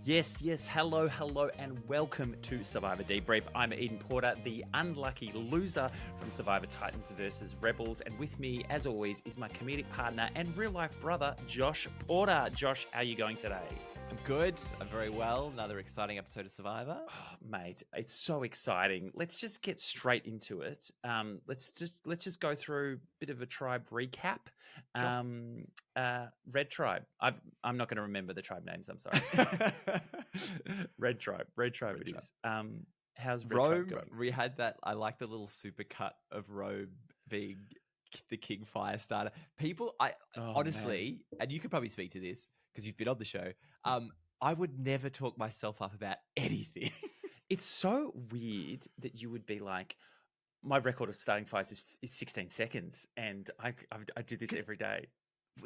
Yes, hello, and welcome to Survivor Debrief. I'm Eden Porter, the unlucky loser from Survivor Titans versus Rebels, and with me, as always, is my comedic partner and real-life brother, Josh Porter. Josh, how are you going today? I'm good. I'm very well. Another exciting episode of Survivor. Oh, mate, it's so exciting. Let's just get straight into it. Let's just go through a bit of a tribe recap. Sure. Red Tribe. I'm not going to remember the tribe names. I'm sorry. Red Tribe it is. How's Red Tribe Rome? going? We had that. I like the little supercut of Rome being the King Firestarter. People, honestly, man. And you could probably speak to this because you've been on the show. I would never talk myself up about anything. It's so weird that you would be like, my record of starting fights is 16 seconds, and I do this every day.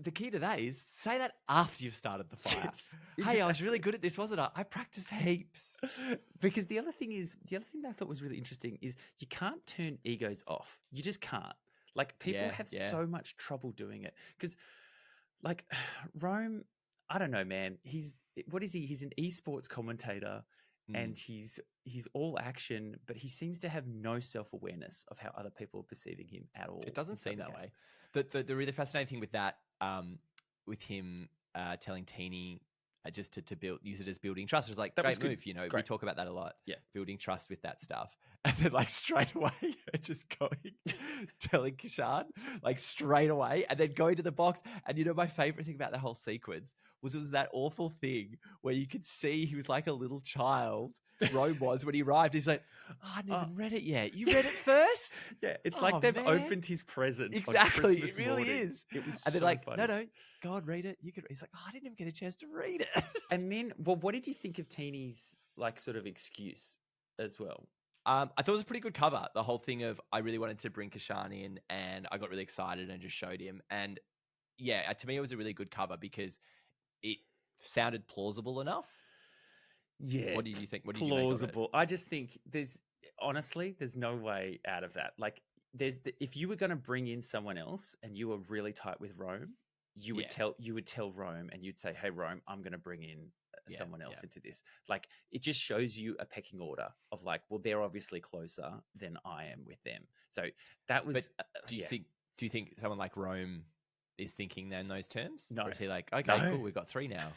The key to that is say that after you've started the fight. Exactly. Hey, I was really good at this, wasn't I? I practice heaps. Because the other thing that I thought was really interesting is you can't turn egos off. You just can't. Like, people have so much trouble doing it. Because, like, Rome, I don't know, man. He's an esports commentator, and he's all action, but he seems to have no self-awareness of how other people are perceiving him at all. It doesn't seem that way. The really fascinating thing with that, with him telling Teeny just to use it as building trust, was like, that great move. You know, we talk about that a lot. Yeah, building trust with that stuff, and then like straight away, just telling Kashan like straight away, and then going to the box. And you know, my favorite thing about that whole sequence was it was that awful thing where you could see he was like a little child. Rome was when he arrived. He's like, I haven't even read it yet. You read it first? Yeah, it's like they've opened his present. Exactly, on Christmas it really morning. is. It was and they're so like, funny. no, go on, read it. You can. He's like, I didn't even get a chance to read it. And then, well, what did you think of Teeny's like sort of excuse as well? I thought it was a pretty good cover. The whole thing of I really wanted to bring Kashan in, and I got really excited and just showed him. And yeah, to me, it was a really good cover because it sounded plausible enough. Yeah. What do you think? What do plausible. You make of it? I just think there's no way out of that. Like, if you were going to bring in someone else and you were really tight with Rome, you would tell Rome and you'd say, hey, Rome, I'm going to bring in someone else into this. Like, it just shows you a pecking order of like, well, they're obviously closer than I am with them. So that was. But do you think someone like Rome is thinking in those terms? No. Or is he like, okay, cool, we've got 3 now?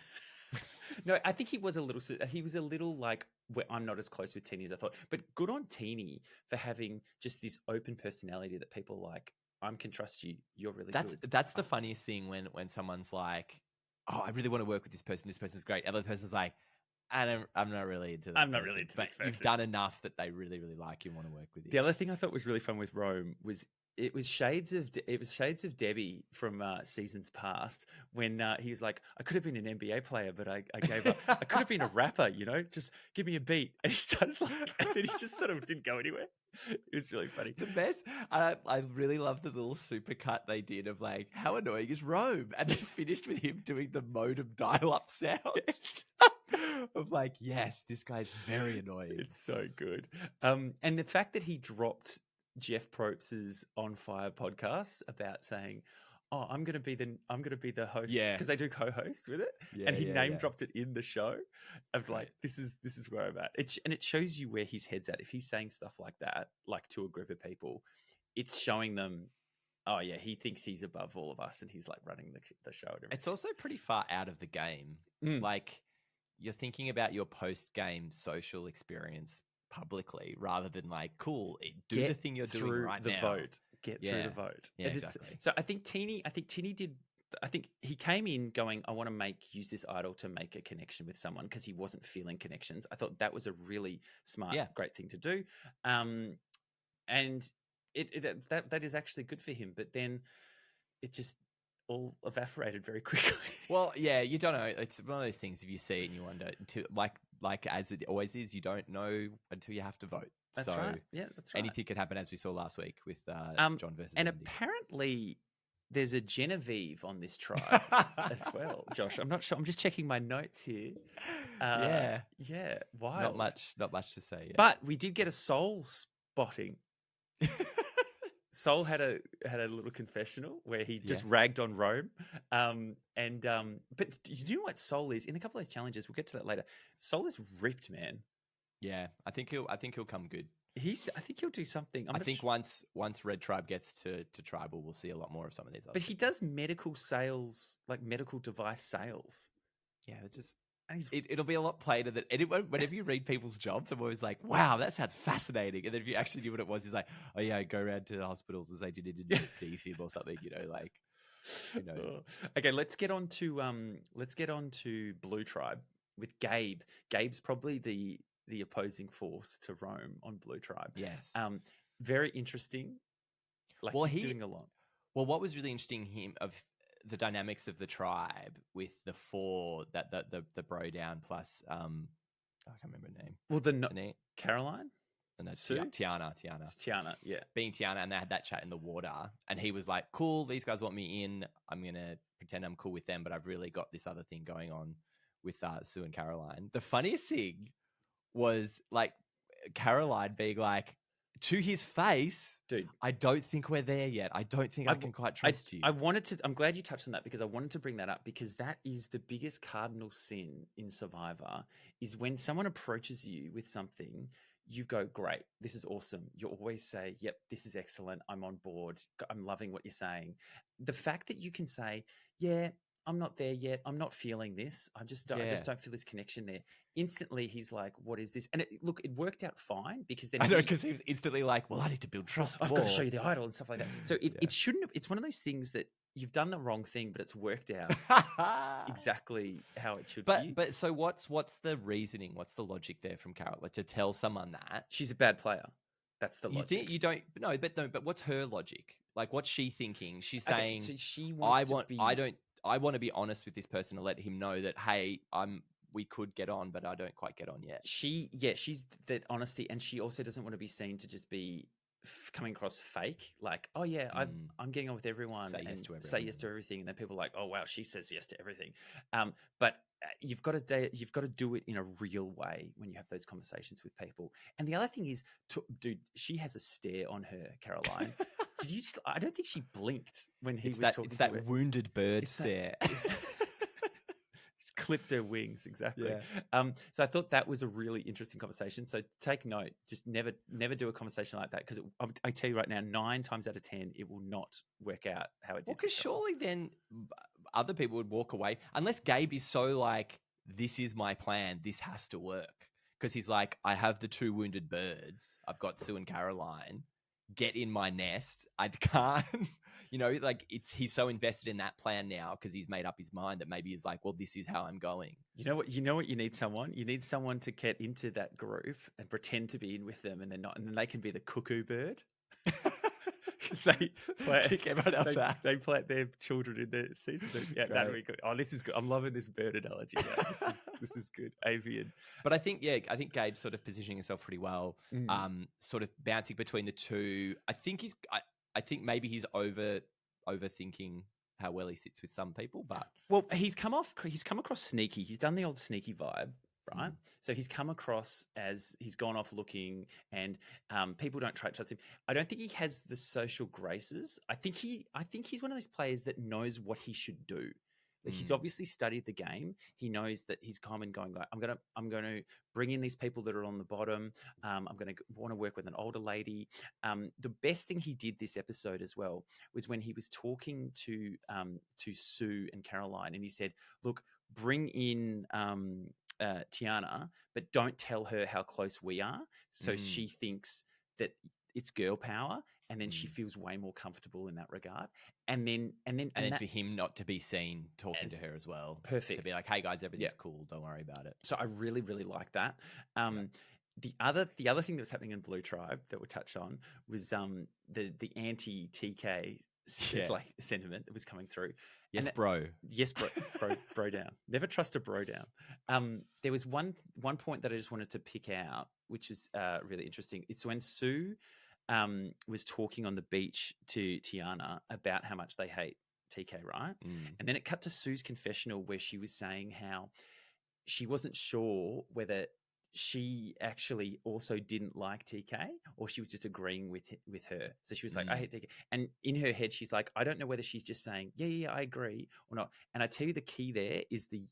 No, I think he was a little like, I'm not as close with Teeny as I thought. But good on Teeny for having just this open personality that people like, I can trust you. You're really good. That's the funniest thing when someone's like, oh, I really want to work with this person. This person's great. And the other person's like, I'm not really into that. I'm not really into this person. You've done enough that they really, really like you and want to work with you. The other thing I thought was really fun with Rome was it was shades of Debbie from seasons past when he was like, I could have been an NBA player, but I gave up. I could have been a rapper, you know, just give me a beat. And he started and then he just sort of didn't go anywhere. It was really funny. The best. I really love the little supercut they did of like, how annoying is Rome? And then finished with him doing the modem dial-up sounds. Yes. Of like, yes, this guy's very annoying. It's so good. And the fact that he dropped Jeff Probst's On Fire podcast about saying, "Oh, I'm going to be the host," because they do co-hosts with it, and he name dropped it in the show. Of like, this is where I'm at. It shows you where his head's at. If he's saying stuff like that, like to a group of people, it's showing them, oh yeah, he thinks he's above all of us, and he's like running the show. And everything. It's also pretty far out of the game. Like, you're thinking about your post-game social experience publicly rather than like, cool, do the thing you're doing right now. Get through the vote. Yeah, exactly. So I think Teeny did. I think he came in going, I want to use this idol to make a connection with someone because he wasn't feeling connections. I thought that was a really smart, great thing to do. And that is actually good for him. But then it just all evaporated very quickly. Well, yeah, you don't know. It's one of those things. If you see it and you wonder, like as it always is, you don't know until you have to vote. That's right. Yeah, that's right. Anything could happen, as we saw last week with John versus and Andy. Apparently there's a Genevieve on this tribe as well. Josh, I'm not sure. I'm just checking my notes here. Yeah. Wild. Not much to say. Yeah. But we did get a soul spotting. Sol had a little confessional where he just ragged on Rome, but do you know what Sol is in a couple of those challenges? We'll get to that later. Sol is ripped, man. Yeah, I think he'll come good. I think he'll do something. I think once Red Tribe gets to Tribal, we'll see a lot more of some of these. But he does medical sales, like medical device sales. Yeah, it'll be a lot plainer than whenever you read people's jobs, I'm always like, wow, that sounds fascinating. And then if you actually knew what it was, he's like, oh yeah, go around to the hospitals and say you need to defib or something, like who knows. Okay, let's get on to Blue Tribe with Gabe. Gabe's probably the opposing force to Rome on Blue Tribe. Yes. Very interesting. Like he's doing a lot. Well, what was really interesting of the dynamics of the tribe with the four that the bro down plus I can't remember her name. Well, Caroline? And that's Sue? Tiana. It's Tiana, yeah. Being Tiana, and they had that chat in the water, and he was like, cool, these guys want me in. I'm going to pretend I'm cool with them, but I've really got this other thing going on with Sue and Caroline. The funniest thing was like Caroline being like, to his face, dude, I don't think we're there yet. I don't think I can quite trust you. I'm glad you touched on that because I wanted to bring that up because that is the biggest cardinal sin in Survivor is when someone approaches you with something, you go, great, this is awesome. You always say, yep, this is excellent. I'm on board. I'm loving what you're saying. The fact that you can say, yeah, I'm not there yet. I'm not feeling this. I just don't feel this connection there. Instantly, he's like, what is this? And it worked out fine because then because he was instantly like, well, I need to build trust. I've got to show you the idol and stuff like that. So it shouldn't have, it's one of those things that you've done the wrong thing, but it's worked out exactly how it should be. But so what's the reasoning? What's the logic there from Carol to tell someone that she's a bad player? That's the logic. You think you don't? No, but what's her logic? Like, what's she thinking? She's saying, so she wants I want to be honest with this person and let him know that, hey, we could get on, but I don't quite get on yet. She's that honesty, and she also doesn't want to be seen to just be coming across fake. Like, oh yeah, I'm getting on with everyone, say yes to everything, and then people are like, oh wow, she says yes to everything. But you've got to do it in a real way when you have those conversations with people. And the other thing is, dude, she has a stare on her, Caroline. Did you? I don't think she blinked when he was talking. It's that wounded bird stare. Just clipped her wings, exactly. Yeah. So I thought that was a really interesting conversation. So take note. Just never do a conversation like that because I tell you right now, 9 times out of 10, it will not work out how it did. Well, because surely then other people would walk away unless Gabe is so like, this is my plan. This has to work because he's like, I have the 2 wounded birds. I've got Sue and Caroline. Get in my nest. I can't, like he's so invested in that plan now because he's made up his mind that maybe he's like, well, this is how I'm going. You know what you need someone? You need someone to get into that group and pretend to be in with them and they're not, and then they can be the cuckoo bird. Because they kick everyone else out. They plant their children in their season. Yeah, that'd be good. Oh, this is good. I'm loving this bird analogy. Yeah, this is good. Avian. But I think Gabe's sort of positioning himself pretty well. Sort of bouncing between the two. I think maybe he's overthinking how well he sits with some people, but he's come across sneaky. He's done the old sneaky vibe. Right. So he's come across as he's gone off looking and people don't try to touch him. I don't think he has the social graces. I think he's one of those players that knows what he should do. Like he's obviously studied the game. He knows that he's come and going like, I'm gonna bring in these people that are on the bottom. I'm gonna want to work with an older lady. The best thing he did this episode as well was when he was talking to Sue and Caroline, and he said, "Look, bring in Tiana, but don't tell her how close we are, so she thinks that it's girl power." And then she feels way more comfortable in that regard. And then for him not to be seen talking to her as well. Perfect. To be like, hey guys, everything's cool. Don't worry about it. So I really, really like that. The other thing that was happening in Blue Tribe that we'll touch on was the anti-TK like sentiment that was coming through. Yes, bro. Yes, bro down. Never trust a bro down. There was one point that I just wanted to pick out, which is really interesting. It's when Sue was talking on the beach to Tiana about how much they hate TK, right? And then it cut to Sue's confessional where she was saying how she wasn't sure whether she actually also didn't like TK, or she was just agreeing with her. So she was like, I hate TK. And in her head, she's like, I don't know whether she's just saying, yeah, I agree or not. And I tell you, the key there is the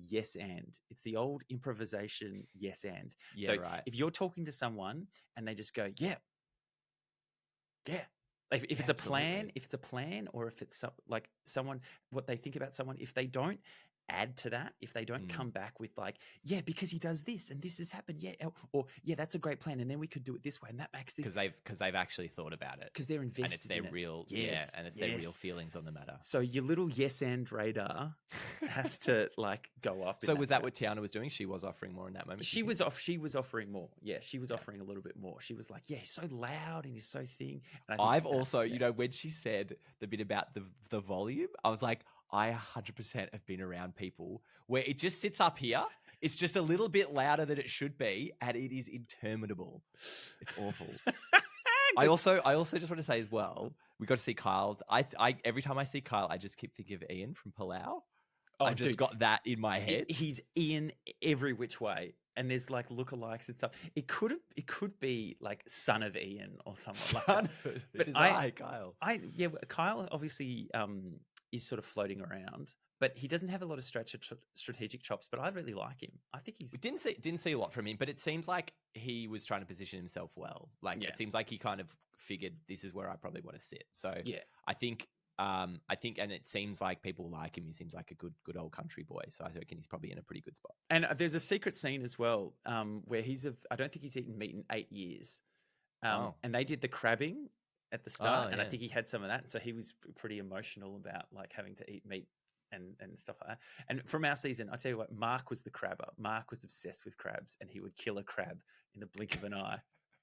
yes and. It's the old improvisation yes and. Yeah, so right. if you're talking to someone and they just go, yeah. Like if it's a plan, or if it's like someone, what they think about someone, if they don't add to that, if they don't come back with like, yeah, because he does this and this has happened, yeah, or yeah, that's a great plan, and then we could do it this way, and that makes this, because they've actually thought about it, because they're invested, and it's their real, and it's their real feelings on the matter. So your little yes and radar has to like go up. So was that what Tiana was doing? She was offering more in that moment. She was offering more. Yeah, she was offering a little bit more. She was like, yeah, he's so loud and he's so thing. And I've also, when she said the bit about the volume, I was like, I 100% have been around people where it just sits up here. It's just a little bit louder than it should be, and it is interminable. It's awful. I also just want to say as well, we got to see Kyle. I every time I see Kyle, I just keep thinking of Ian from Palau. Oh, I just got that in my head. He's Ian every which way. And there's like lookalikes and stuff. It could be like son of Ian or something like that. But Kyle. Kyle obviously is sort of floating around, but he doesn't have a lot of strategic chops. But I really like him. I think we didn't see a lot from him, but it seemed like he was trying to position himself well. Like it seems like he kind of figured this is where I probably want to sit. So I think, and it seems like people like him. He seems like a good old country boy. So I reckon he's probably in a pretty good spot. And there's a secret scene as well, where I don't think he's eaten meat in 8 years. And they did the crabbing at the start, and I think he had some of that. So he was pretty emotional about like having to eat meat and stuff like that. And from our season, I tell you what, Mark was the crabber. Mark was obsessed with crabs, and he would kill a crab in the blink of an eye.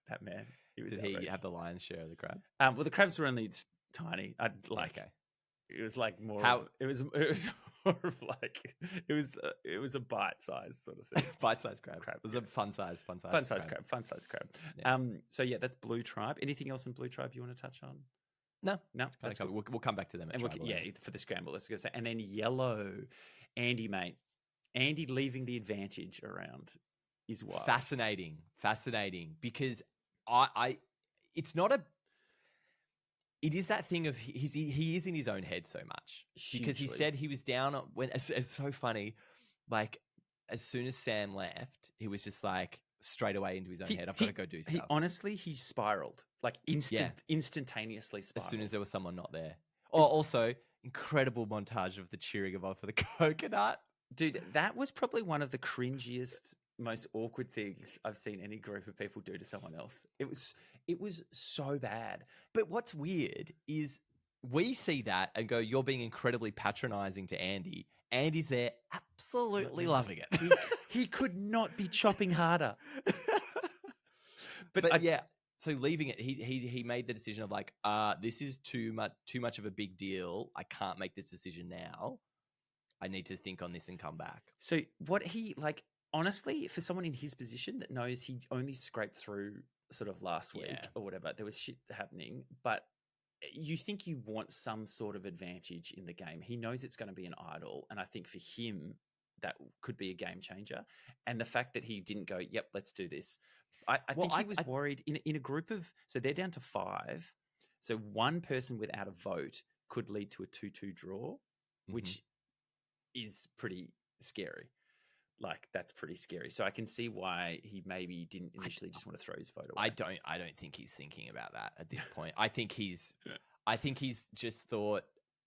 That man, Did he have the lion's share of the crab? Well, the crabs were only tiny. It was like more. It was more of like it was a bite size sort of thing. Bite size crab. It was a fun size crab. Yeah. So yeah, that's Blue Tribe. Anything else in Blue Tribe you want to touch on? No. That's cool. We'll come back to them. For the scramble. Let's go say, and then Yellow, Andy, mate. Andy leaving the advantage around is wild. Fascinating, because it's not a. It is that thing of he is in his own head so much. Hugely. Because he said he was down when it's so funny. Like as soon as Sam left, he was just like straight away into his own head. I've got to go do stuff. He spiraled like instantaneously spiraled. As soon as there was someone not there. Oh, also incredible montage of the cheering of for the coconut. Dude, that was probably one of the cringiest, most awkward things I've seen any group of people do to someone else. It was so bad. But what's weird is we see that and go, you're being incredibly patronizing to Andy. Andy's there absolutely loving it. He could not be chopping harder. But so leaving it, he made the decision of like, this is too much of a big deal. I can't make this decision now. I need to think on this and come back. So what he like, honestly, for someone in his position that knows he only scraped through sort of last week or whatever, there was shit happening, but you think you want some sort of advantage in the game. He knows it's going to be an idol, and I think for him that could be a game changer. And the fact that he didn't go, yep, let's do this. I think he was worried in a group of, so they're down to 5. So one person without a vote could lead to a 2-2 draw, which is pretty scary. Like that's pretty scary. So I can see why he maybe didn't initially just want to throw his vote away. I don't think he's thinking about that at this point. I think he's just thought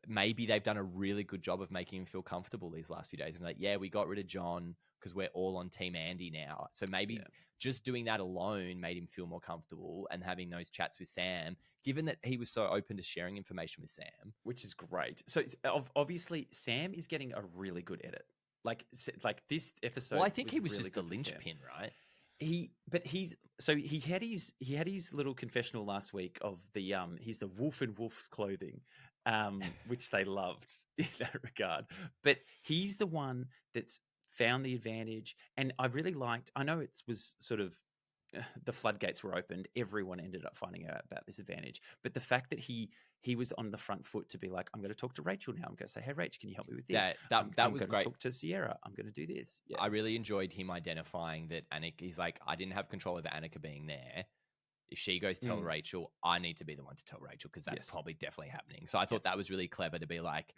maybe they've done a really good job of making him feel comfortable these last few days. And like, yeah, we got rid of John because we're all on Team Andy now. So maybe just doing that alone made him feel more comfortable, and having those chats with Sam, given that he was so open to sharing information with Sam. Which is great. So obviously Sam is getting a really good edit. Like this episode. Well, I think he was really just the linchpin, right? He had his little confessional last week of the he's the wolf in wolf's clothing, which they loved in that regard. But he's the one that's found the advantage, and I really liked. I know it was sort of the floodgates were opened. Everyone ended up finding out about this advantage. But the fact that he was on the front foot to be like, I'm going to talk to Rachel now. I'm going to say, hey, Rach, can you help me with this? That was great. Talk to Sierra. I'm going to do this. Yeah. I really enjoyed him identifying that Annika. He's like, I didn't have control over Annika being there. If she goes to tell Rachel, I need to be the one to tell Rachel because that's probably definitely happening. So I thought that was really clever to be like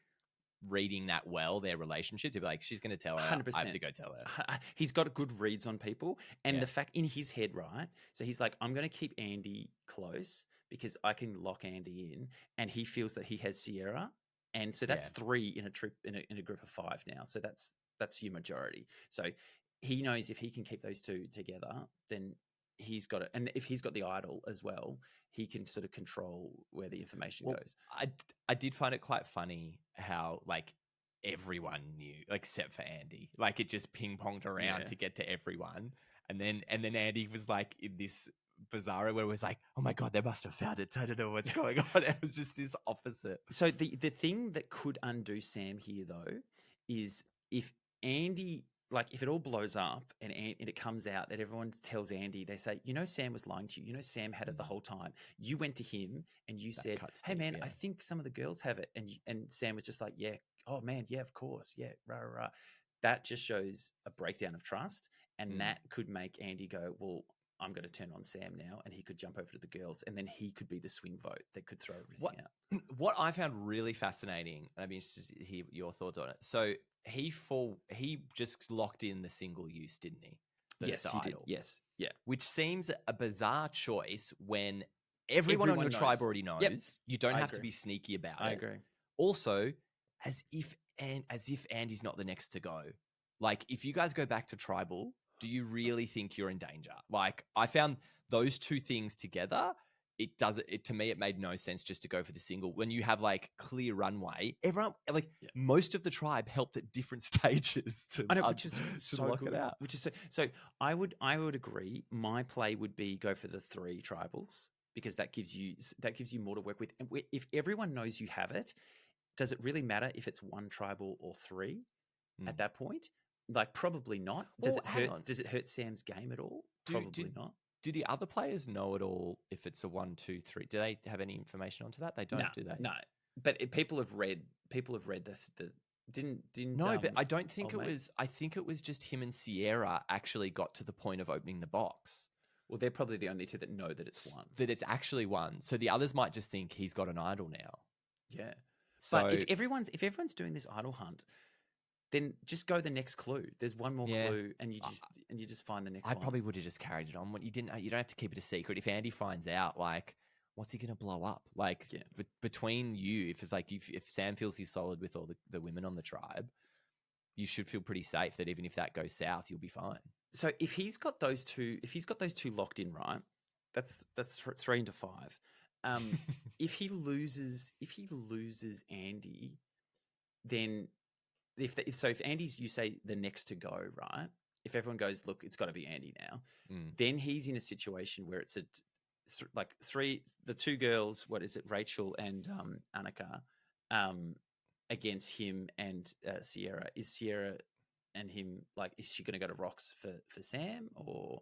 reading that well, their relationship, to be like, she's going to tell her, 100%. I have to go tell her. He's got good reads on people. And the fact in his head, right? So he's like, I'm going to keep Andy close because I can lock Andy in. And he feels that he has Sierra. And so that's 3 in a trip in a group of 5 now. So that's your majority. So he knows if he can keep those 2 together, then he's got it. And if he's got the idol as well, he can sort of control where the information goes. I did find it quite funny how like everyone knew, except for Andy. Like it just ping-ponged around to get to everyone. And then Andy was like in this bizarro where it was like, oh my God, they must have found it. I don't know what's going on. It was just this opposite. So the thing that could undo Sam here though is if Andy, like if it all blows up and it comes out that everyone tells Andy, they say, Sam was lying to you. Sam had it the whole time. You went to him and you said, hey man, I think some of the girls have it. And Sam was just like, yeah, oh man, yeah, of course. Yeah, rah. That just shows a breakdown of trust. And that could make Andy go, well, I'm going to turn on Sam now. And he could jump over to the girls. And then he could be the swing vote that could throw everything out. What I found really fascinating, and I'd be interested to hear your thoughts on it. So he just locked in the single use, didn't he? Yes, he did. Yes. Yeah. Which seems a bizarre choice when everyone on your tribe already knows. Yep. You don't have to be sneaky about it. I agree. Also, as if Andy's not the next to go. Like, if you guys go back to tribal, do you really think you're in danger? Like, I found those 2 things together. To me, it made no sense just to go for the single. When you have like clear runway, everyone most of the tribe helped at different stages to which is so lock good. It out. Which is so I would agree. My play would be go for the 3 tribals because that gives you more to work with. And if everyone knows you have it, does it really matter if it's 1 tribal or 3 at that point? Like probably not. Does it hurt Sam's game at all? Probably not. Do the other players know at all if it's a 1, 2, 3? Do they have any information onto that? They don't, do they? No. But people have read the didn't. No, but I don't think it was. I think it was just him and Sierra actually got to the point of opening the box. Well, they're probably the only 2 that know that it's 1. That it's actually 1. So the others might just think he's got an idol now. Yeah. So but if everyone's doing this idol hunt, then just go the next clue. There's one more clue, and you just find the next one. I probably would have just carried it on. You don't have to keep it a secret. If Andy finds out, like, what's he going to blow up? Like, between you, if Sam feels he's solid with all the women on the tribe, you should feel pretty safe that even if that goes south, you'll be fine. So if he's got those 2 locked in, right? That's 3 into 5. If he loses Andy, then. If Andy's, you say the next to go, right? If everyone goes, look, it's got to be Andy now, then he's in a situation where it's the 2 girls, what is it, Rachel and Annika, against him and Sierra. Is Sierra and him, like, is she going to go to rocks for Sam or...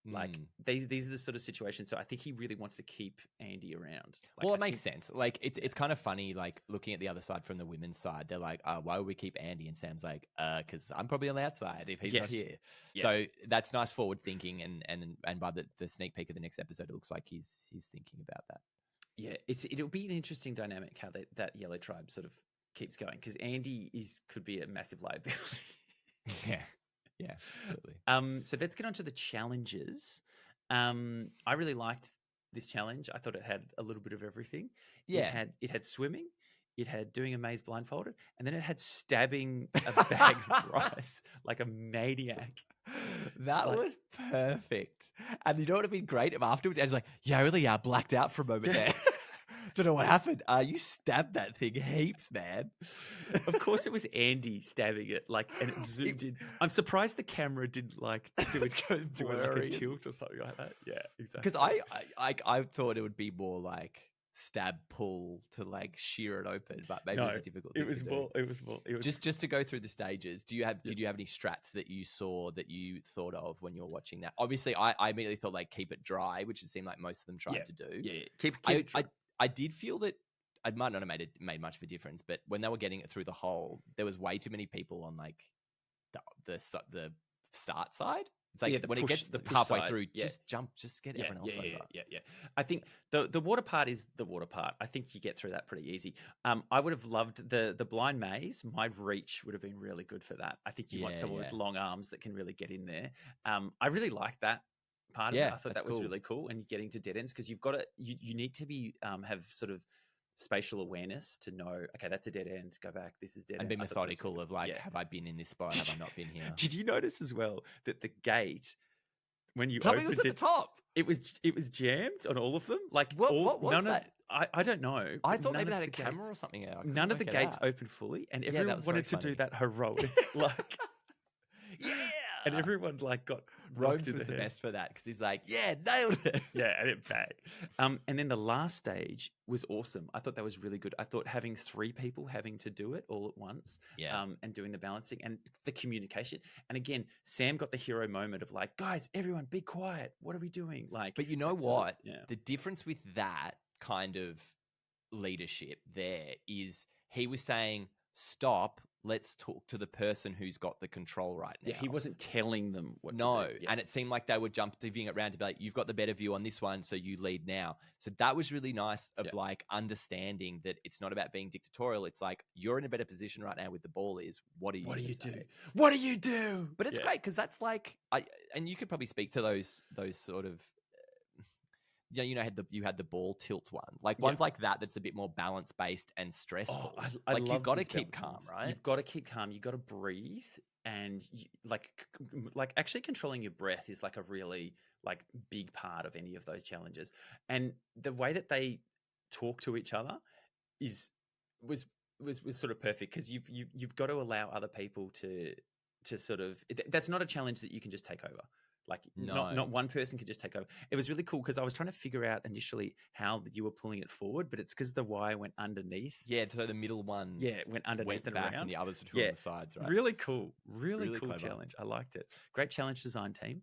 Like these are the sort of situations. So I think he really wants to keep Andy around. Well, it makes sense. Like it's kind of funny. Like looking at the other side from the women's side, they're like, why would we keep Andy? And Sam's like, because I'm probably on the outside if he's not here. Yeah. So that's nice forward thinking. And by the sneak peek of the next episode, it looks like he's thinking about that. Yeah, it'll be an interesting dynamic how that yellow tribe sort of keeps going because Andy could be a massive liability. Yeah. Yeah, absolutely. So let's get on to the challenges. I really liked this challenge. I thought it had a little bit of everything. Yeah. It had swimming, it had doing a maze blindfolded, and then it had stabbing a bag of rice like a maniac. That was perfect. And you know what would have been great if afterwards I was like, yeah, I really blacked out for a moment there. Don't know what happened. You stabbed that thing heaps, man. Of course, it was Andy stabbing it, and it zoomed in. I'm surprised the camera didn't do a tilt or something like that. Yeah, exactly. Because I thought it would be more like stab pull to like shear it open, but maybe it's a difficult thing it was to more, do. It was more. It was just to go through the stages. Did you have any strats that you saw that you thought of when you were watching that? Obviously, I immediately thought like keep it dry, which it seemed like most of them tried to do. Yeah. Keep it dry. I did feel that I might not have made much of a difference, but when they were getting it through the hole, there was way too many people on like the start side. It's like when it gets halfway side, through, just jump, just get everyone else over. Yeah. I think the water part is the water part. I think you get through that pretty easy. I would have loved the blind maze. My reach would have been really good for that. I think you want someone with long arms that can really get in there. I really like that part of it. I thought that was really cool. And you're getting to dead ends because you've got to, you need to be have sort of spatial awareness to know, okay, that's a dead end, go back, this is dead end. And be methodical of like, have I been in this spot? Have I not been here? Did you notice as well that the gate, when you opened it, was at the top. It was jammed on all of them. Like what was that? I don't know. I thought maybe they had a camera or something out. None of the gates opened fully, and everyone wanted to do that heroic, like, and everyone like got Rogues was the best for that because he's like, nailed it. And it bang. And then the last stage was awesome. I thought that was really good. I thought having 3 people having to do it all at once, and doing the balancing and the communication. And again, Sam got the hero moment of like, guys, everyone be quiet. What are we doing? Like, but you know what? The difference with that kind of leadership there is he was saying, stop. Let's talk to the person who's got the control right now. Yeah, he wasn't telling them what to do. And it seemed like they were divvying it around to be like, you've got the better view on this one, so you lead now. So that was really nice of like understanding that it's not about being dictatorial. It's like, you're in a better position right now with the ball is, what do you do? What do you do? But it's great because that's like, and you could probably speak to those sort of, you had the ball tilt one, like ones like that. That's a bit more balance based and stressful. I love you've got to keep calm, right? You've got to keep calm. You've got to breathe, and like actually controlling your breath is like a really like big part of any of those challenges. And the way that they talk to each other was sort of perfect because you've got to allow other people to sort of. That's not a challenge that you can just take over. Like not one person could just take over. It was really cool because I was trying to figure out initially how you were pulling it forward, but it's because the wire went underneath. Yeah, so the middle one went underneath and back around. And the others were on the sides, right? Really cool. Really cool clever challenge. I liked it. Great challenge design team.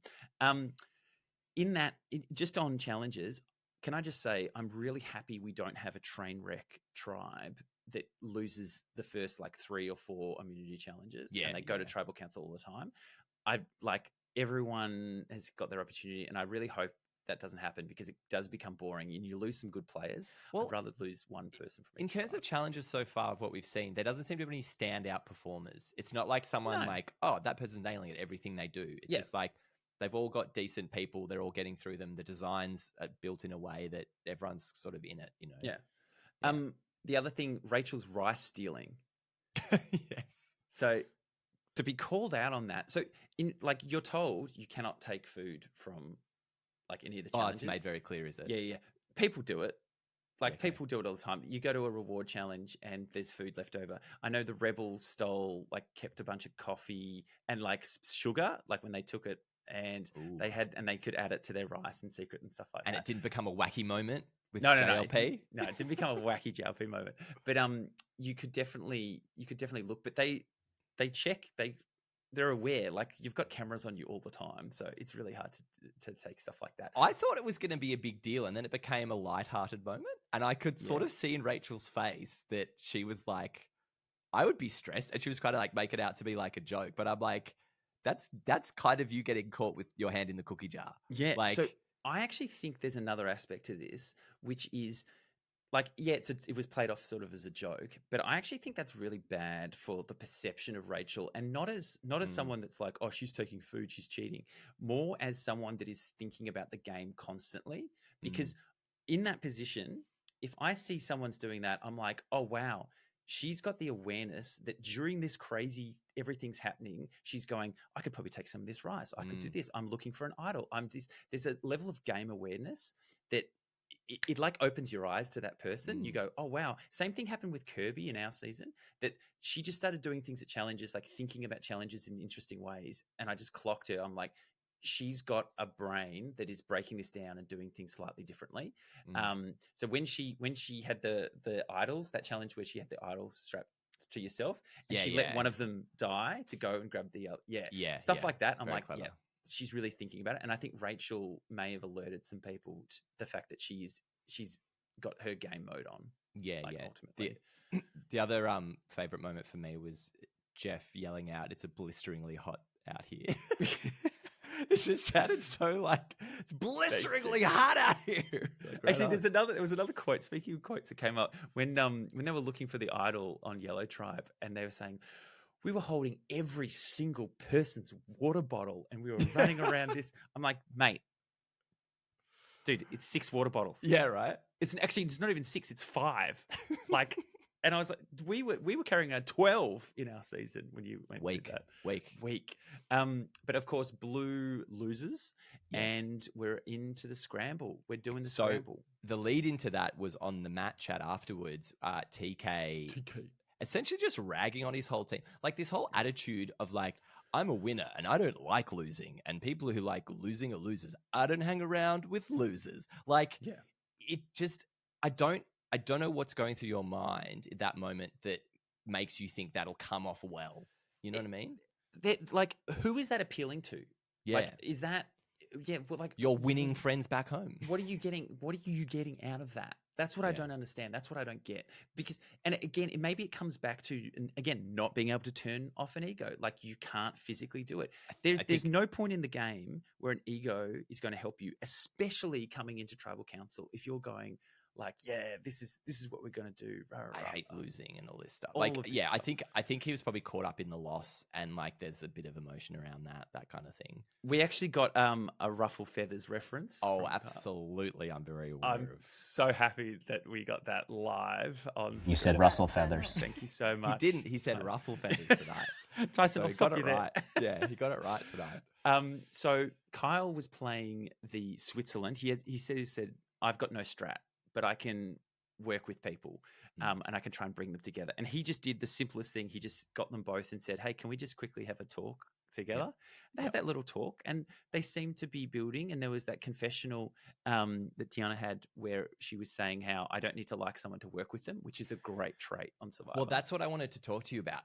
Just on challenges, can I just say I'm really happy we don't have a train wreck tribe that loses the first like 3 or 4 immunity challenges and they go to tribal council all the time. Everyone has got their opportunity, and I really hope that doesn't happen because it does become boring and you lose some good players. I'd rather lose one person from in terms of challenges so far of what we've seen, there doesn't seem to be any standout performers. It's not like someone like, oh, that person's nailing it, everything they do. It's just like they've all got decent people. They're all getting through them. The designs are built in a way that everyone's sort of in it, you know? The other thing, Rachel's rice stealing. Yes. So to be called out on that. So you're told you cannot take food from like any of the challenges. Oh, it's made very clear, is it? Yeah. People do it. People do it all the time. You go to a reward challenge and there's food left over. I know the Rebels kept a bunch of coffee and like sugar, like when they took it and they could add it to their rice in secret and stuff like that. And it didn't become a wacky moment with JLP? No, it didn't become a wacky JLP moment. But you could definitely look, but they check, they're aware, like you've got cameras on you all the time. So it's really hard to take stuff like that. I thought it was going to be a big deal and then it became a lighthearted moment. And I could sort of see in Rachel's face that she was like, I would be stressed. And she was kind of like, make it out to be like a joke. But I'm like, that's kind of you getting caught with your hand in the cookie jar. Yeah. So I actually think there's another aspect to this, which is it was played off sort of as a joke, but I actually think that's really bad for the perception of Rachel, and not as someone that's like, oh, she's taking food, she's cheating, more as someone that is thinking about the game constantly. Because in that position, if I see someone's doing that, I'm like, oh wow, she's got the awareness that during this crazy everything's happening, she's going, I could probably take some of this rice, I could do this, I'm looking for an idol, there's a level of game awareness that it like opens your eyes to that person. You go, oh wow. Same thing happened with Kirby in our season, that she just started doing things at challenges, like thinking about challenges in interesting ways. And I just clocked her. I'm like, she's got a brain that is breaking this down and doing things slightly differently. So when she had the idols, that challenge where she had the idols strapped to yourself, and she let one of them die to go and grab the stuff like that. I'm like, clever. Yeah, she's really thinking about it. And I think Rachel may have alerted some people to the fact that she's got her game mode on. Ultimately. The other favorite moment for me was Jeff yelling out, "It's a blisteringly hot out here." It just sounded so like it's blisteringly hot out here. Actually, there was another quote. Speaking of quotes, that came up when they were looking for the idol on Yellow Tribe, and they were saying, we were holding every single person's water bottle, and we were running around this. I'm like, mate, dude, it's 6 water bottles. Yeah, right. It's not even 6. It's 5. Like. And I was like, we were carrying around 12 in our season when you went through that. Weak. But of course, blue loses, and we're into the scramble. We're doing the scramble. The lead into that was on the Matt chat afterwards. TK essentially just ragging on his whole team. Like this whole attitude of like, I'm a winner and I don't like losing. And people who like losing are losers. I don't hang around with losers. Like, it just, I don't know what's going through your mind at that moment that makes you think that'll come off well. You know what I mean? Like, who is that appealing to? Yeah. Like, is that, like your winning friends back home? What are you getting out of that? That's what I don't understand. That's what I don't get. Because, and again, maybe it comes back to, again, not being able to turn off an ego. Like, you can't physically do it. There's no point in the game where an ego is going to help you, especially coming into tribal council. If you're going, like, this is what we're going to do. I hate losing and all this stuff. I think he was probably caught up in the loss, and like there's a bit of emotion around that kind of thing. We actually got a Ruffle Feathers reference. Oh, absolutely. I'm very aware I'm so happy that we got that live on. You said Russell Feathers. Thank you so much. He didn't. He said Tyson. Ruffle Feathers tonight. Tyson, I'll stop you there. Right. Yeah, he got it right tonight. So Kyle was playing the Switzerland. He said, I've got no strat, but I can work with people and I can try and bring them together. And he just did the simplest thing. He just got them both and said, hey, can we just quickly have a talk together? Yep. They had that little talk, and they seemed to be building. And there was that confessional that Tiana had where she was saying how I don't need to like someone to work with them, which is a great trait on Survivor. Well, that's what I wanted to talk to you about.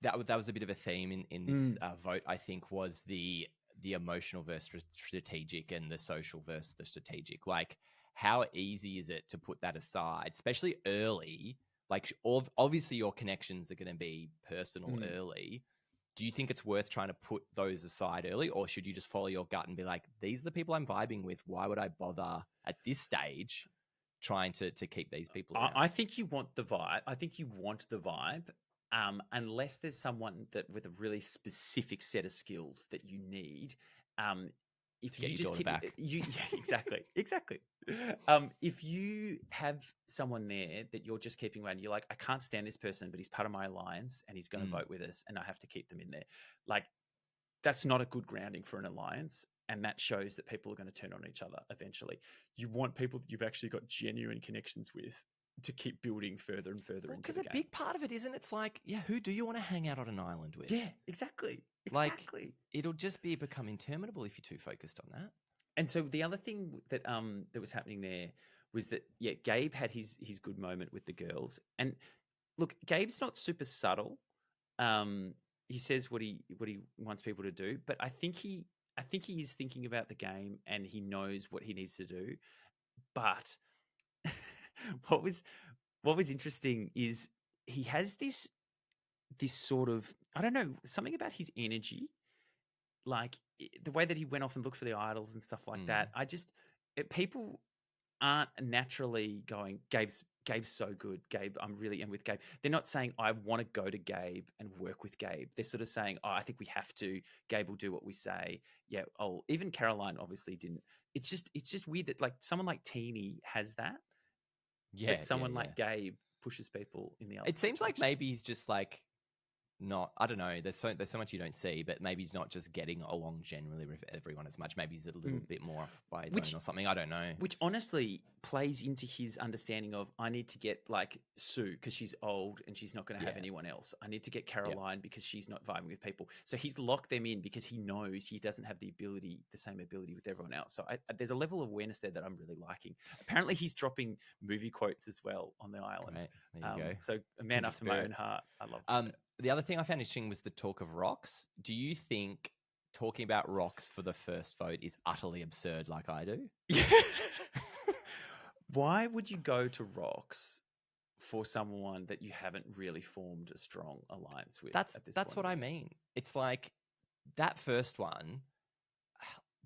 That was a bit of a theme in this vote, I think, was the emotional versus strategic and the social versus the strategic. Like, how easy is it to put that aside, especially early? Like, obviously your connections are going to be personal early. Do you think it's worth trying to put those aside early, or should you just follow your gut and be like, these are the people I'm vibing with. Why would I bother at this stage trying to keep these people around? I think you want the vibe. Unless there's someone that with a really specific set of skills that you need. If you just keep exactly. If you have someone there that you're just keeping around, you're like, I can't stand this person, but he's part of my alliance and he's going to vote with us, and I have to keep them in there. Like, that's not a good grounding for an alliance, and that shows that people are going to turn on each other eventually. You want people that you've actually got genuine connections with to keep building further and further into the game. Because a big part of it, isn't it's like, who do you want to hang out on an island with? Yeah, exactly. Like, it'll just become interminable if you're too focused on that. And so the other thing that that was happening there was that, Gabe had his good moment with the girls. And look, Gabe's not super subtle. He says what he wants people to do, but I think he is thinking about the game and he knows what he needs to do. But what was interesting is he has this sort of, I don't know, something about his energy, like the way that he went off and looked for the idols and stuff like that. People aren't naturally going, Gabe's so good. Gabe, I'm really in with Gabe. They're not saying, I want to go to Gabe and work with Gabe. They're sort of saying, I think we have to. Gabe will do what we say. Yeah. Oh, even Caroline obviously didn't. It's just weird that like someone like Teeny has that. Yeah. But someone like Gabe pushes people in the other It seems like maybe he's just like not, I don't know. There's so much you don't see, but maybe he's not just getting along generally with everyone as much. Maybe he's a little bit more off by his own or something. I don't know. Which honestly plays into his understanding of, I need to get like Sue because she's old and she's not going to have anyone else. I need to get Caroline because she's not vibing with people. So he's locked them in because he knows he doesn't have the same ability with everyone else. So there's a level of awareness there that I'm really liking. Apparently he's dropping movie quotes as well on the island. Right. There you go. So a man after my own heart. I love that. The other thing I found interesting was the talk of rocks. Do you think talking about rocks for the first vote is utterly absurd like I do? Why would you go to rocks for someone that you haven't really formed a strong alliance with? That's what I mean. It's like that first one,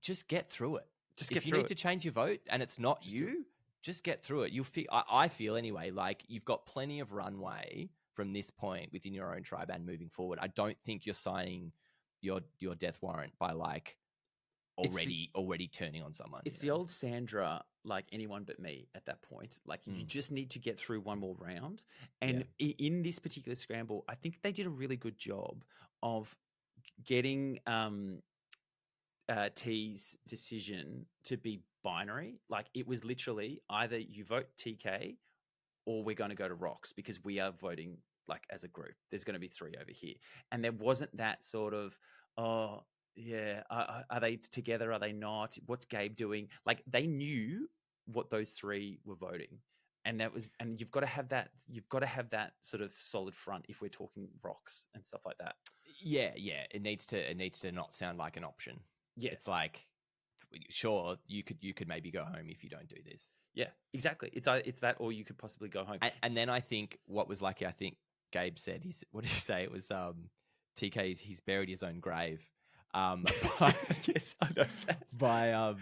just get through it. If you need to change your vote and it's not you, just get through it. You'll feel, I feel anyway, like you've got plenty of runway from this point within your own tribe and moving forward. I don't think you're signing your death warrant by like already turning on someone. It's the old Sandra, like anyone but me at that point. Like you just need to get through one more round. And in this particular scramble, I think they did a really good job of getting T's decision to be binary. Like it was literally either you vote TK or we're going to go to rocks because we are voting like as a group. There's going to be 3 over here. And there wasn't that sort of, are they together? Are they not? What's Gabe doing? Like they knew what those 3 were voting. And you've got to have that sort of solid front if we're talking rocks and stuff like that. Yeah. It needs to not sound like an option. Yeah. It's like, sure, you could maybe go home if you don't do this. Yeah, exactly. It's that, or you could possibly go home. And then I think what was lucky, I think Gabe said, what did he say? It was TK's, he's buried his own grave. Yes, I know that.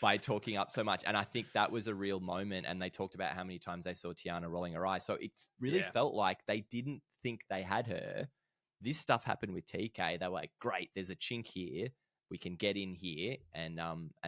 By talking up so much. And I think that was a real moment. And they talked about how many times they saw Tiana rolling her eyes. So it really felt like they didn't think they had her. This stuff happened with TK. They were like, great, there's a chink here. We can get in here and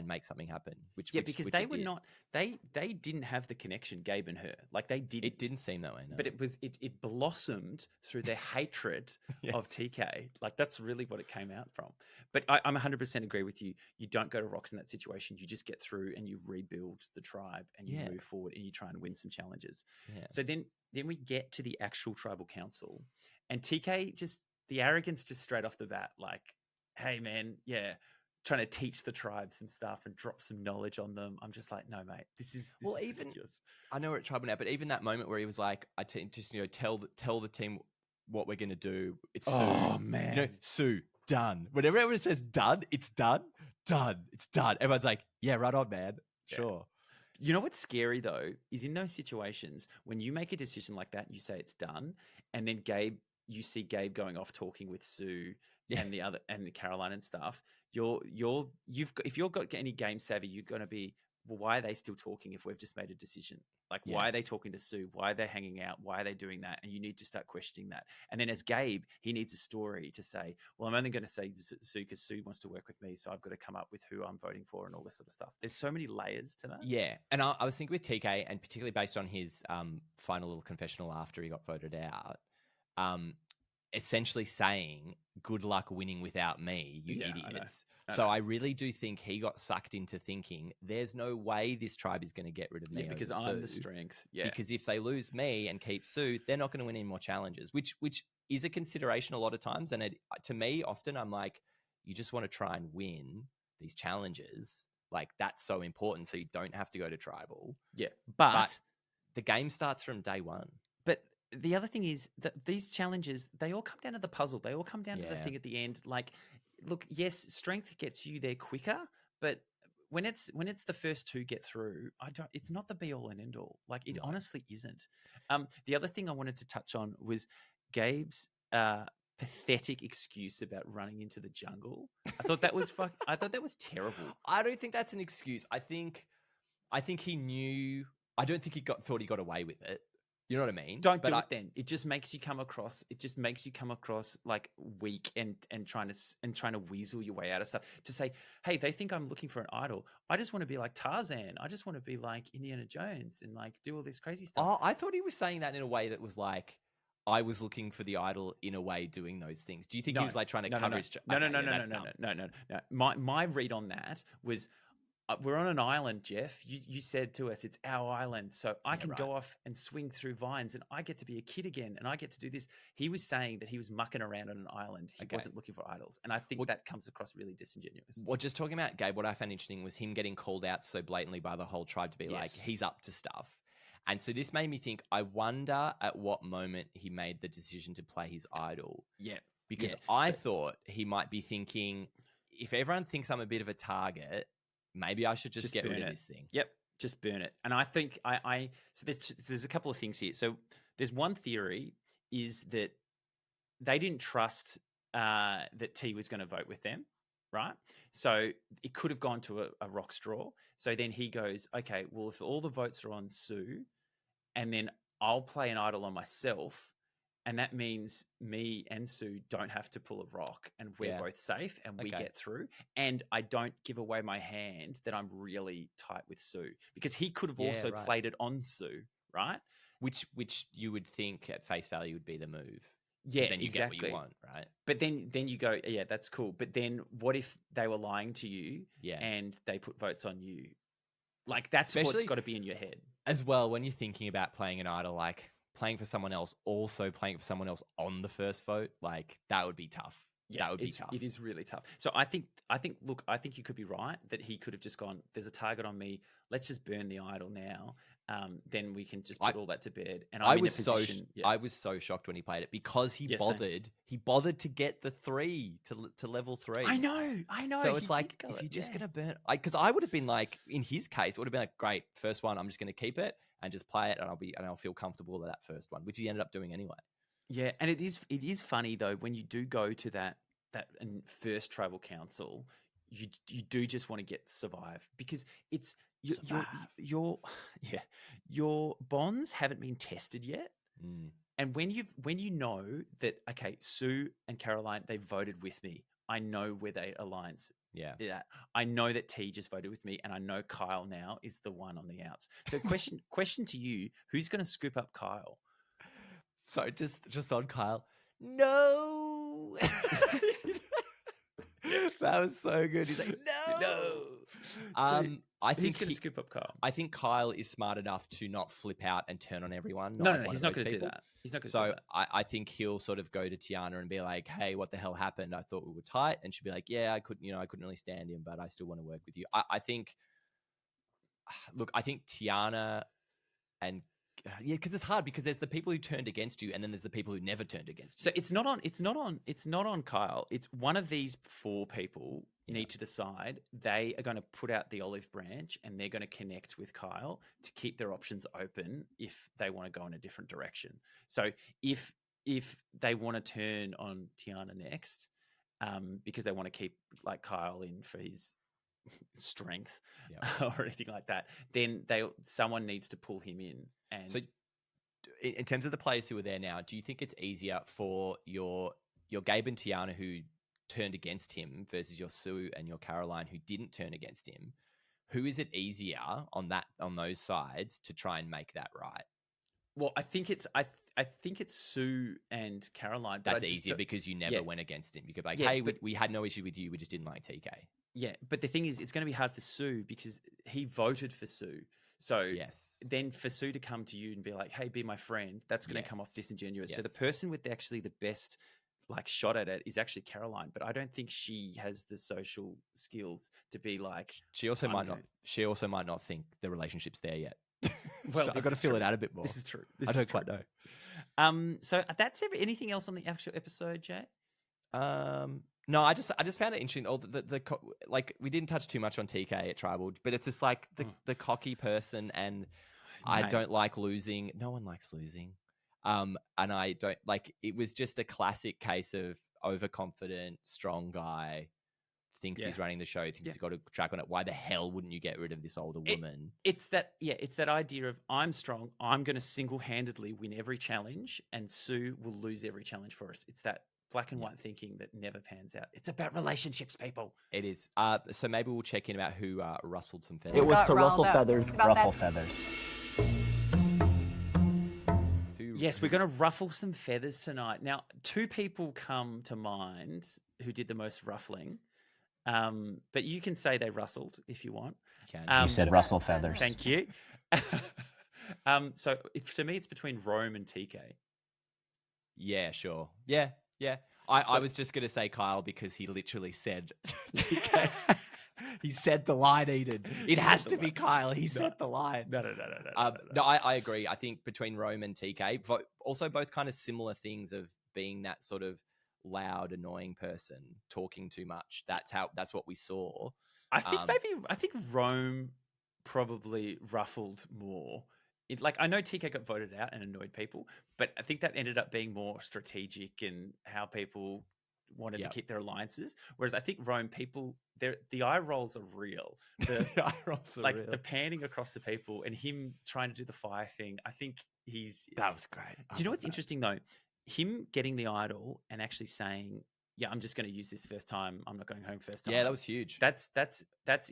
make something happen. Because they were not, they didn't have the connection, Gabe and her. Like they didn't. It didn't seem that way, no. But it blossomed through their hatred of TK. Like that's really what it came out from. But I'm 100% agree with you. You don't go to rocks in that situation. You just get through and you rebuild the tribe and you move forward and you try and win some challenges. Yeah. So then we get to the actual tribal council and TK the arrogance just straight off the bat, like, hey man, trying to teach the tribe some stuff and drop some knowledge on them. I'm just like, no, mate, this is ridiculous. I know we're at tribal now, but even that moment where he was like, tell the team what we're gonna do. It's Sue. Oh man, Sue, done. Whenever everyone says done, it's done. It's done. Everyone's like, yeah, right on, man. Sure. You know what's scary though is in those situations when you make a decision like that, you say it's done, and then you see Gabe going off talking with Sue and the Caroline and stuff. If you've got any game savvy, you're going to be, well, why are they still talking if we've just made a decision? Like, why are they talking to Sue? Why are they hanging out? Why are they doing that? And you need to start questioning that. And then as Gabe, he needs a story to say, well, I'm only going to say Sue because Sue wants to work with me. So I've got to come up with who I'm voting for and all this sort of stuff. There's so many layers to that. Yeah. And I was thinking with TK, and particularly based on his final little confessional after he got voted out, essentially saying, good luck winning without me, you idiots. So I really do think he got sucked into thinking, there's no way this tribe is going to get rid of me because I'm the strength. Yeah. Because if they lose me and keep Sue, they're not going to win any more challenges, which is a consideration a lot of times. And to me, often I'm like, you just want to try and win these challenges. Like that's so important. So you don't have to go to tribal. Yeah. But the game starts from day one. But the other thing is that these challenges, they all come down to the puzzle. They all come down to the thing at the end. Like, look, yes, strength gets you there quicker, but when it's the first 2 get through, it's not the be all and end all. Like it honestly isn't. The other thing I wanted to touch on was Gabe's pathetic excuse about running into the jungle. I thought that was I thought that was terrible. I don't think that's an excuse. I think he knew. I don't think thought he got away with it. You know what I mean? Don't do it then. It just makes you come across. Like weak and trying to weasel your way out of stuff. To say, hey, they think I'm looking for an idol. I just want to be like Tarzan. I just want to be like Indiana Jones and like do all this crazy stuff. Oh, I thought he was saying that in a way that was like, I was looking for the idol in a way doing those things. Do you think he was like trying to cover his? No. My read on that was, we're on an island, Jeff. You said to us, it's our island, so I can go off and swing through vines, and I get to be a kid again, and I get to do this. He was saying that he was mucking around on an island. He wasn't looking for idols, and I think that comes across really disingenuous. Well, just talking about Gabe, what I found interesting was him getting called out so blatantly by the whole tribe to be like, he's up to stuff. And so this made me think, I wonder at what moment he made the decision to play his idol. Yeah. Because I thought he might be thinking, if everyone thinks I'm a bit of a target, maybe I should just get rid of this thing. Yep, just burn it. And I think so there's a couple of things here. So there's one theory is that they didn't trust that T was going to vote with them, right? So it could have gone to a rock straw. So then he goes, okay, well, if all the votes are on Sue, and then I'll play an idol on myself, and that means me and Sue don't have to pull a rock, and we're both safe, and we get through. And I don't give away my hand that I'm really tight with Sue, because he could have also played it on Sue, right? Which you would think at face value would be the move. Yeah, then you exactly. get what you want, right? But then you go, yeah, that's cool. But then what if they were lying to you and they put votes on you? Like, that's what's got to be in your head. As well, when you're thinking about playing an idol, like playing for someone else, also playing for someone else on the first vote, like that would be tough. Yeah, that would be tough. It is really tough. So I think you could be right that he could have just gone, there's a target on me. Let's just burn the idol now. Then we can just put all that to bed. And I was so shocked when he played it, because he bothered. He bothered to get the 3 to level 3. I know. So it's like, if you're just gonna burn, because I would have been like, in his case, it would have been like, great, first one, I'm just gonna keep it and just play it, and I'll feel comfortable with that first one, which he ended up doing anyway. Yeah, and it is funny though, when you do go to that first tribal council, you do just want to get survive, because it's your bonds haven't been tested yet. And when you know that, okay, Sue and Caroline, they voted with me, I know where they alliance. Yeah. I know that T just voted with me, and I know Kyle now is the one on the outs. So question to you, who's going to scoop up Kyle? So just on Kyle. No. That was so good. He's like, no. I think he's going to scoop up Kyle. I think Kyle is smart enough to not flip out and turn on everyone. No, he's not going to do that. He's not going to do that. So I think he'll sort of go to Tiana and be like, "Hey, what the hell happened? I thought we were tight." And she'll be like, "Yeah, I couldn't really stand him, but I still want to work with you." I think Tiana and because it's hard, because there's the people who turned against you, and then there's the people who never turned against you. So it's not on Kyle. It's one of these 4 people need to decide. They are going to put out the olive branch, and they're going to connect with Kyle to keep their options open if they want to go in a different direction. So if they want to turn on Tiana next, because they want to keep like Kyle in for his strength or anything like that, then someone needs to pull him in. And so in terms of the players who are there now, do you think it's easier for your Gabe and Tiana who turned against him versus your Sue and your Caroline who didn't turn against him? Who is it easier on those sides to try and make that right? Well, I think it's Sue and Caroline. That's easier because you never went against him. You could be like, hey, we had no issue with you. We just didn't like TK. Yeah, but the thing is, it's going to be hard for Sue because he voted for Sue. So then for Sue to come to you and be like, hey, be my friend, that's going to come off disingenuous. So the person with actually the best like shot at it is actually Caroline, but I don't think she has the social skills to be like. She also might not think the relationship's there yet. Well, so I've got to feel it out a bit more. This is true. I don't quite know. So that's anything else on the actual episode, Jay? No, I just found it interesting. Oh, like we didn't touch too much on TK at Tribal, but it's just like the cocky person, and I don't like losing. No one likes losing. And I don't like. It was just a classic case of overconfident, strong guy thinks he's running the show, thinks he's got a track on it. Why the hell wouldn't you get rid of this older woman? It's that idea of I'm strong. I'm going to single-handedly win every challenge, and Sue will lose every challenge for us. It's that black and white thinking that never pans out. It's about relationships, people. It is. So maybe we'll check in about who rustled some feathers. It was to rustle feathers, ruffle feathers. Yes, we're going to ruffle some feathers tonight. Now, 2 people come to mind who did the most ruffling, but you can say they rustled if you want. You said rustle feathers. Thank you. So to me, it's between Rome and TK. Yeah, sure. Yeah. I was just going to say Kyle because he literally said TK. He said the line, Eden. It has to be Kyle. He said the line. No. No, I agree. I think between Rome and TK, also both kind of similar things of being that sort of loud, annoying person, talking too much. That's what we saw. I think Rome probably ruffled more. I know TK got voted out and annoyed people, but I think that ended up being more strategic in how people wanted to keep their alliances. Whereas I think Rome people, the eye rolls are real. The eye rolls are real. The panning across the people and him trying to do the fire thing. I think that was great. Do you know what's interesting though? Him getting the idol and actually saying, "Yeah, I'm just going to use this first time. I'm not going home first time." Yeah, that was huge. That's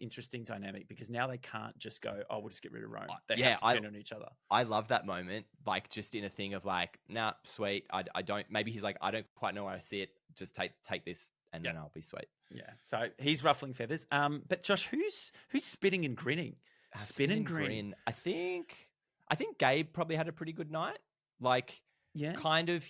interesting dynamic because now they can't just go, "Oh, we'll just get rid of Rome." They have to turn on each other. I love that moment, just in a thing of nah, sweet. I don't. Maybe he's like, I don't quite know where I see it. Just take this, and then I'll be sweet. Yeah. So he's ruffling feathers. But Josh, who's spitting and grinning? Spin and grin. I think Gabe probably had a pretty good night. Kind of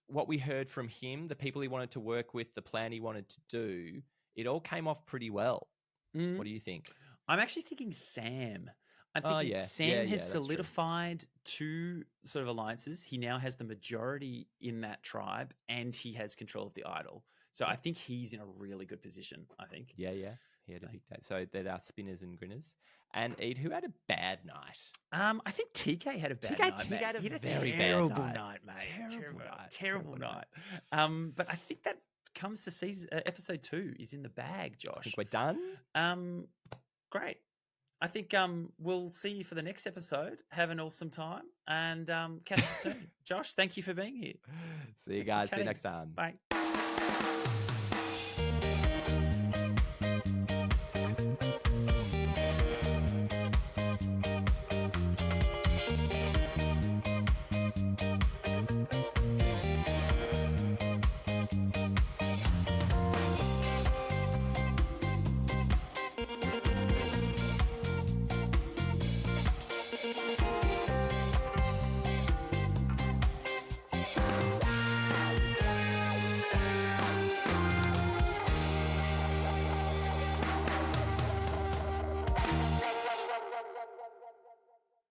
what we heard from him, the people he wanted to work with, the plan he wanted to do, it all came off pretty well. What do you think? I'm actually thinking Sam. I'm thinking Sam has solidified 2 sort of alliances. He now has the majority in that tribe and he has control of the idol. So I think he's in a really good position, I think. Yeah. He had a big day. So they're our spinners and grinners. And Ed, who had a bad night? I think TK had a bad night. TK had a very terrible night, mate. Terrible night. But I think that comes to episode 2 is in the bag, Josh. I think we're done. Great. I think we'll see you for the next episode. Have an awesome time and catch you soon. Josh, thank you for being here. See you guys. See you next time. Bye.